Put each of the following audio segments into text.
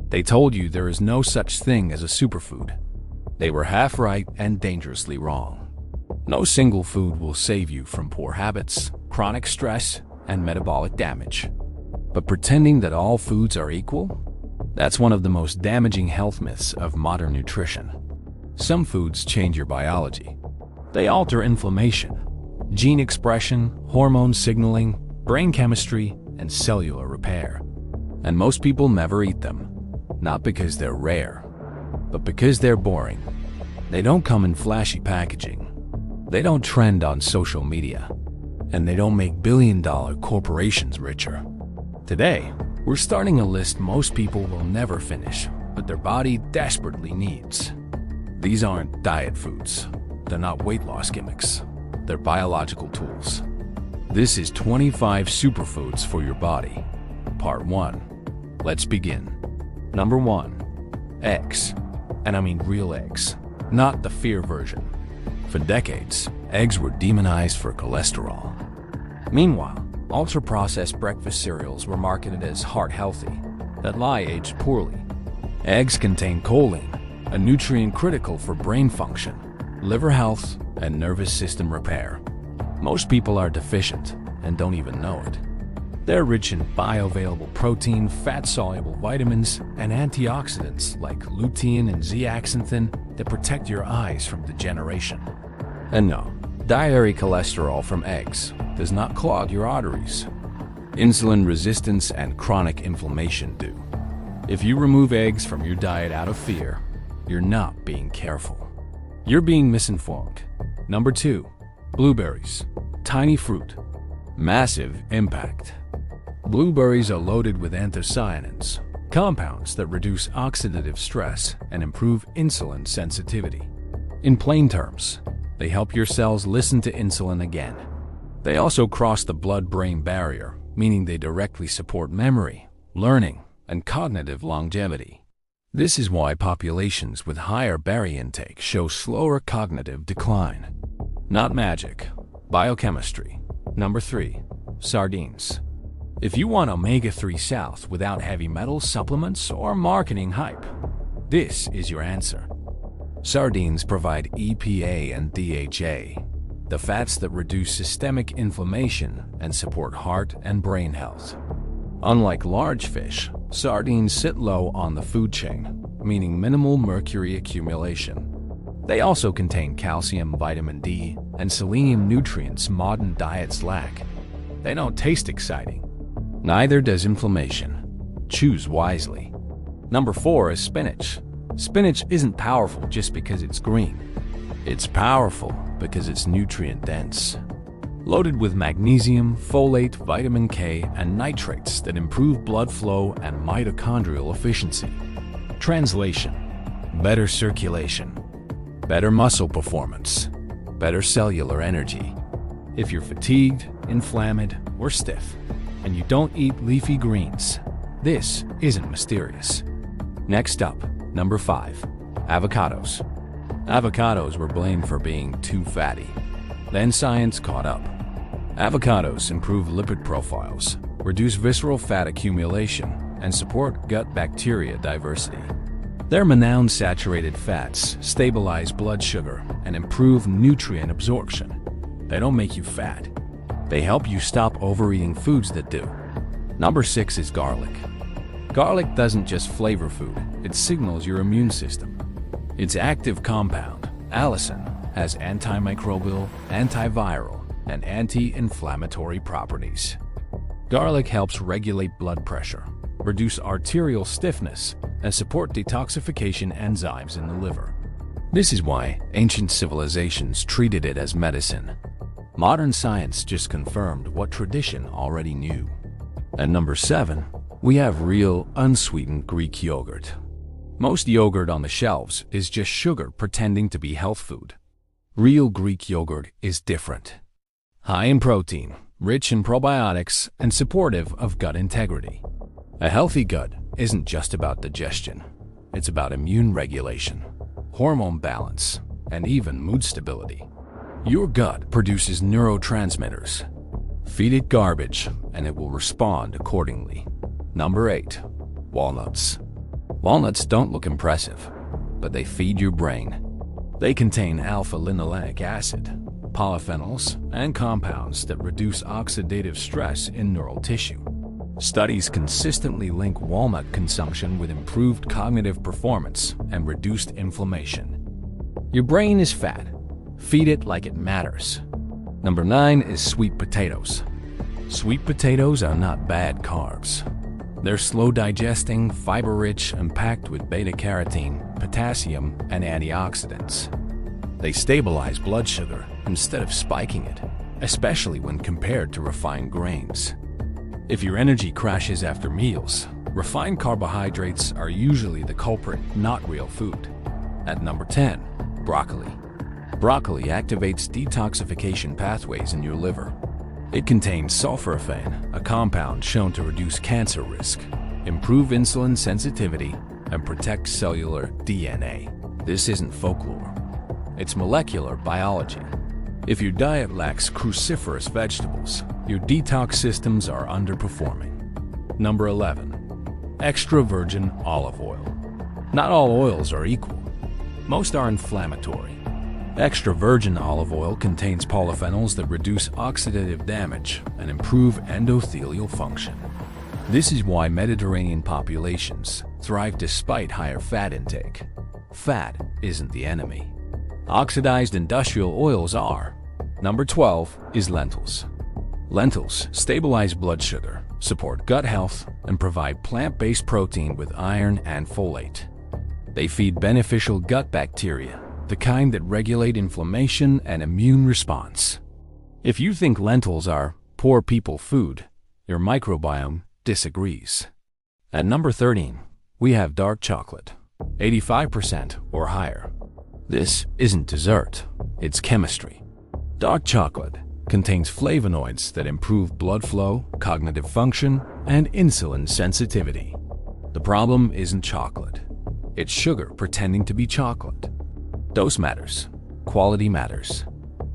They told you there is no such thing as a superfood. They were half right and dangerously wrong. No single food will save you from poor habits, chronic stress, and metabolic damage. But pretending that all foods are equal? That's one of the most damaging health myths of modern nutrition. Some foods change your biology. They alter inflammation, gene expression, hormone signaling, brain chemistry, and cellular repair. And most people never eat them, not because they're rare, but because they're boring. They don't come in flashy packaging. They don't trend on social media. And they don't make billion-dollar corporations richer. Today, we're starting a list most people will never finish, but their body desperately needs. These aren't diet foods. They're not weight loss gimmicks. They're biological tools. This is 25 superfoods for your body. Part 1. Let's begin. Number 1. Eggs. And I mean real eggs, not the fear version. For decades, eggs were demonized for cholesterol. Meanwhile, ultra-processed breakfast cereals were marketed as heart-healthy. That lie aged poorly. Eggs contain choline, a nutrient critical for brain function, liver health, and nervous system repair. Most people are deficient and don't even know it. They're rich in bioavailable protein, fat-soluble vitamins, and antioxidants like lutein and zeaxanthin that protect your eyes from degeneration. And no, dietary cholesterol from eggs does not clog your arteries. Insulin resistance and chronic inflammation do. If you remove eggs from your diet out of fear, you're not being careful. You're being misinformed. Number 2. Blueberries. Tiny fruit. Massive impact. Blueberries are loaded with anthocyanins, compounds that reduce oxidative stress and improve insulin sensitivity. In plain terms, they help your cells listen to insulin again. They also cross the blood-brain barrier, meaning they directly support memory, learning, and cognitive longevity. This is why populations with higher berry intake show slower cognitive decline. Not magic, biochemistry. Number 3. Sardines. If you want omega-3 South without heavy metal supplements or marketing hype, this is your answer. Sardines provide EPA and DHA, the fats that reduce systemic inflammation and support heart and brain health. Unlike large fish, sardines sit low on the food chain, meaning minimal mercury accumulation. They also contain calcium, vitamin D, and selenium nutrients modern diets lack. They don't taste exciting. Neither does inflammation. Choose wisely. Number 4 is spinach. Spinach isn't powerful just because it's green. It's powerful because it's nutrient-dense. Loaded with magnesium, folate, vitamin K, and nitrates that improve blood flow and mitochondrial efficiency. Translation: better circulation, better muscle performance, better cellular energy. If you're fatigued, inflamed, or stiff, and you don't eat leafy greens, this isn't mysterious. Next up, number 5. Avocados. Avocados were blamed for being too fatty. Then science caught up. Avocados improve lipid profiles, reduce visceral fat accumulation, and support gut bacteria diversity. Their monounsaturated fats stabilize blood sugar and improve nutrient absorption. They don't make you fat. They help you stop overeating foods that do. Number 6 is garlic. Garlic doesn't just flavor food, it signals your immune system. Its active compound, allicin, has antimicrobial, antiviral, and anti-inflammatory properties. Garlic helps regulate blood pressure, reduce arterial stiffness, and support detoxification enzymes in the liver. This is why ancient civilizations treated it as medicine. Modern science just confirmed what tradition already knew. At number 7, we have real, unsweetened Greek yogurt. Most yogurt on the shelves is just sugar pretending to be health food. Real Greek yogurt is different. High in protein, rich in probiotics, and supportive of gut integrity. A healthy gut isn't just about digestion. It's about immune regulation, hormone balance, and even mood stability. Your gut produces neurotransmitters. Feed it garbage, and it will respond accordingly. Number 8. Walnuts. Walnuts don't look impressive, but they feed your brain. They contain alpha-linoleic acid, polyphenols, and compounds that reduce oxidative stress in neural tissue. Studies consistently link walnut consumption with improved cognitive performance and reduced inflammation. Your brain is fat. Feed it like it matters. Number 9 is sweet potatoes. Sweet potatoes are not bad carbs. They're slow-digesting, fiber-rich, and packed with beta-carotene, potassium, and antioxidants. They stabilize blood sugar instead of spiking it, especially when compared to refined grains. If your energy crashes after meals, refined carbohydrates are usually the culprit, not real food. At number 10, broccoli. Broccoli activates detoxification pathways in your liver. It contains sulforaphane, a compound shown to reduce cancer risk, improve insulin sensitivity, and protect cellular DNA. This isn't folklore. It's molecular biology. If your diet lacks cruciferous vegetables, your detox systems are underperforming. Number 11. Extra virgin olive oil. Not all oils are equal. Most are inflammatory. Extra virgin olive oil contains polyphenols that reduce oxidative damage and improve endothelial function. This is why Mediterranean populations thrive despite higher fat intake. Fat isn't the enemy. Oxidized industrial oils are. Number 12 is lentils. Lentils stabilize blood sugar, support gut health, and provide plant-based protein with iron and folate. They feed beneficial gut bacteria, the kind that regulate inflammation and immune response. If you think lentils are poor people food, your microbiome disagrees. At number 13, we have dark chocolate, 85% or higher. This isn't dessert, it's chemistry. Dark chocolate contains flavonoids that improve blood flow, cognitive function, and insulin sensitivity. The problem isn't chocolate. It's sugar pretending to be chocolate. Dose matters. Quality matters.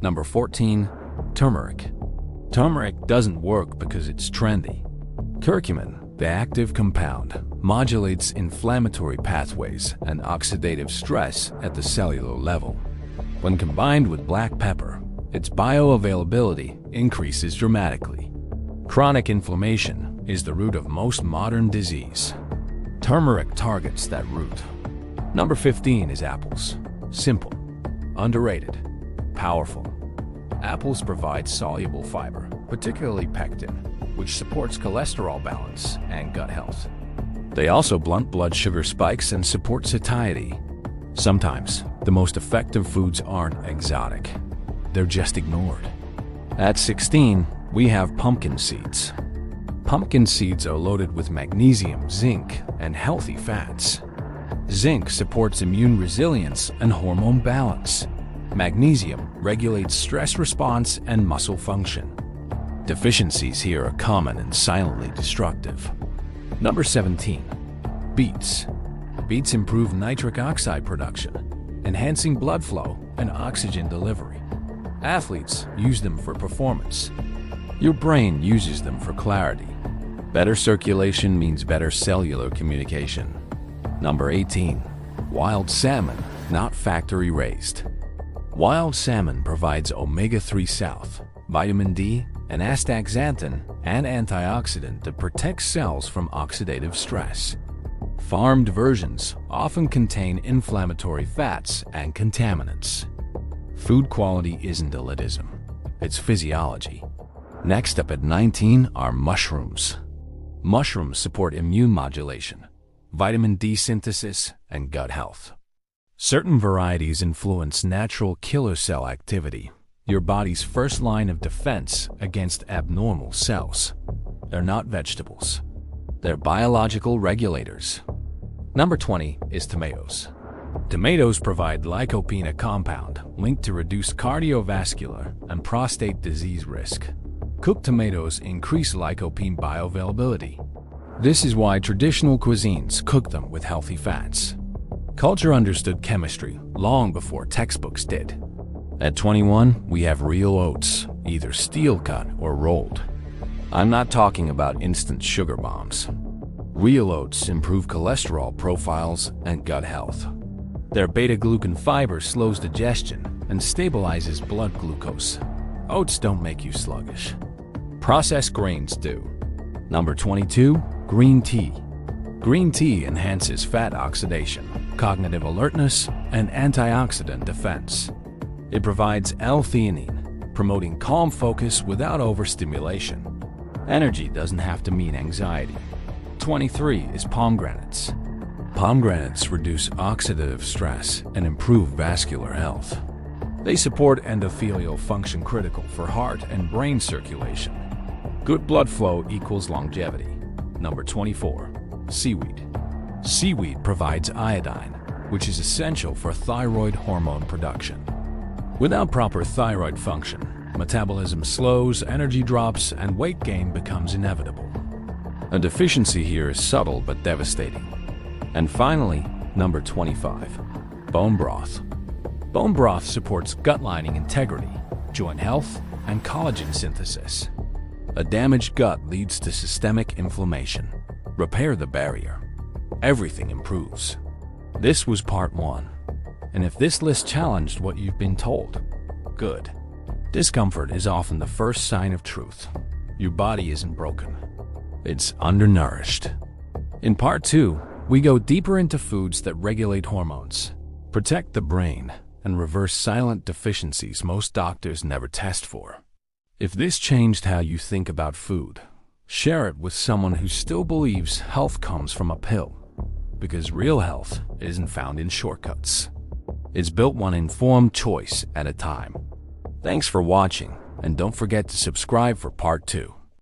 Number 14, turmeric. Turmeric doesn't work because it's trendy. Curcumin, the active compound, modulates inflammatory pathways and oxidative stress at the cellular level. When combined with black pepper, its bioavailability increases dramatically. Chronic inflammation is the root of most modern disease. Turmeric targets that root. Number 15 is apples. Simple, underrated, powerful. Apples provide soluble fiber, particularly pectin, which supports cholesterol balance and gut health. They also blunt blood sugar spikes and support satiety. Sometimes, the most effective foods aren't exotic. They're just ignored. At 16, we have pumpkin seeds. Pumpkin seeds are loaded with magnesium, zinc, and healthy fats. Zinc supports immune resilience and hormone balance. Magnesium regulates stress response and muscle function. Deficiencies here are common and silently destructive. Number 17. Beets. Beets improve nitric oxide production, enhancing blood flow and oxygen delivery. Athletes use them for performance. Your brain uses them for clarity. Better circulation means better cellular communication. Number 18. Wild salmon, not factory-raised. Wild salmon provides omega-3 south, vitamin D, and astaxanthin, an antioxidant that protects cells from oxidative stress. Farmed versions often contain inflammatory fats and contaminants. Food quality isn't elitism, it's physiology. Next up at 19 are mushrooms. Mushrooms support immune modulation, vitamin D synthesis, and gut health. Certain varieties influence natural killer cell activity, your body's first line of defense against abnormal cells. They're not vegetables. They're biological regulators. Number 20 is tomatoes. Tomatoes provide lycopene, a compound linked to reduced cardiovascular and prostate disease risk. Cooked tomatoes increase lycopene bioavailability. This is why traditional cuisines cook them with healthy fats. Culture understood chemistry long before textbooks did. At 21, we have real oats, either steel cut or rolled. I'm not talking about instant sugar bombs. Real oats improve cholesterol profiles and gut health. Their beta-glucan fiber slows digestion and stabilizes blood glucose. Oats don't make you sluggish. Processed grains do. Number 22, green tea. Green tea enhances fat oxidation, cognitive alertness, and antioxidant defense. It provides L-theanine, promoting calm focus without overstimulation. Energy doesn't have to mean anxiety. 23 is pomegranates. Pomegranates reduce oxidative stress and improve vascular health. They support endothelial function critical for heart and brain circulation. Good blood flow equals longevity. Number 24, seaweed. Seaweed provides iodine, which is essential for thyroid hormone production. Without proper thyroid function, metabolism slows, energy drops, and weight gain becomes inevitable. A deficiency here is subtle but devastating. And finally, number 25, bone broth. Bone broth supports gut lining integrity, joint health, and collagen synthesis. A damaged gut leads to systemic inflammation. Repair the barrier. Everything improves. This was part 1. And if this list challenged what you've been told, good. Discomfort is often the first sign of truth. Your body isn't broken. It's undernourished. In part 2, we go deeper into foods that regulate hormones, protect the brain, and reverse silent deficiencies most doctors never test for. If this changed how you think about food, share it with someone who still believes health comes from a pill, because real health isn't found in shortcuts. It's built one informed choice at a time. Thanks for watching, and don't forget to subscribe for part 2.